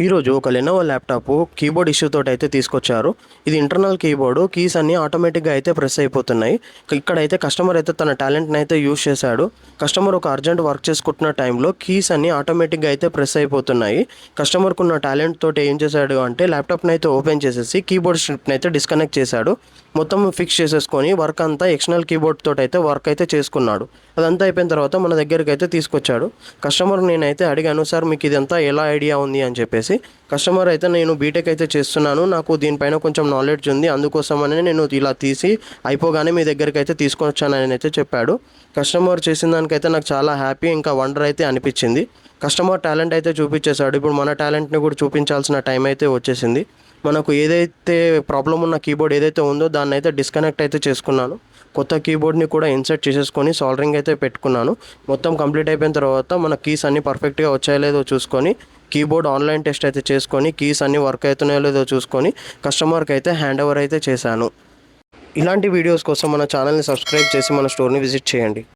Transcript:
ఈరోజు ఒక Lenovo laptop keyboard issue తోటి అయితే తీసుకొచ్చారు. ఇది ఇంటర్నల్ కీబోర్డు, కీస్ అన్నీ ఆటోమేటిక్గా అయితే ప్రెస్ అయిపోతున్నాయి. ఇక్కడైతే కస్టమర్ అయితే తన టాలెంట్ని అయితే యూజ్ చేశాడు. కస్టమర్ ఒక అర్జెంట్ వర్క్ చేసుకుంటున్న టైంలో కీస్ అన్నీ ఆటోమేటిక్గా అయితే ప్రెస్ అయిపోతున్నాయి. కస్టమర్కు ఉన్న టాలెంట్ తోటి ఏం చేశాడు అంటే ల్యాప్టాప్ని అయితే ఓపెన్ చేసేసి కీబోర్డ్ స్ట్రిప్ని అయితే డిస్కనెక్ట్ చేశాడు. మొత్తం ఫిక్స్ చేసేసుకొని వర్క్ అంతా ఎక్స్టర్నల్ కీబోర్డ్ తోటి అయితే వర్క్ అయితే చేసుకున్నాడు. అదంతా అయిపోయిన తర్వాత మన దగ్గరికి అయితే తీసుకొచ్చాడు. కస్టమర్ నేనైతే అడిగాను, సార్ మీకు ఇదంతా ఎలా ఐడియా ఉంది అని చెప్పేసి. కస్టమర్ అయితే నేను బీటెక్ అయితే చేస్తున్నాను, నాకు దీనిపైన కొంచెం నాలెడ్జ్ ఉంది, అందుకోసమని నేను ఇలా తీసి అయిపోగానే మీ దగ్గరికి అయితే తీసుకొని వచ్చానని అయితే చెప్పాడు. కస్టమర్ చేసిన దానికైతే నాకు చాలా హ్యాపీ, ఇంకా వండర్ అయితే అనిపించింది. కస్టమర్ టాలెంట్ అయితే చూపించేశాడు. ఇప్పుడు మన టాలెంట్ని కూడా చూపించాల్సిన టైం అయితే వచ్చేసింది. మనకు ఏదైతే ప్రాబ్లం ఉన్న కీబోర్డ్ ఏదైతే ఉందో దాన్ని అయితే డిస్కనెక్ట్ అయితే చేసుకున్నాను. కొత్త కీబోర్డ్ని కూడా ఇన్సర్ట్ చేసేసుకొని సాల్డరింగ్ అయితే పెట్టుకున్నాను. మొత్తం కంప్లీట్ అయిపోయిన తర్వాత మన కీస్ అన్నీ పర్ఫెక్ట్గా వచ్చాయో లేదో చూసుకొని కీబోర్డ్ ఆన్లైన్ టెస్ట్ అయితే చేసుకొని కీస్ అన్నీ వర్క్ అవుతున్నాయో లేదో చూసుకొని కస్టమర్కి అయితే హ్యాండ్ ఓవర్ అయితే చేశాను. ఇలాంటి వీడియోస్ కోసం మన ఛానల్ని సబ్స్క్రైబ్ చేసి మన స్టోర్ని విజిట్ చేయండి.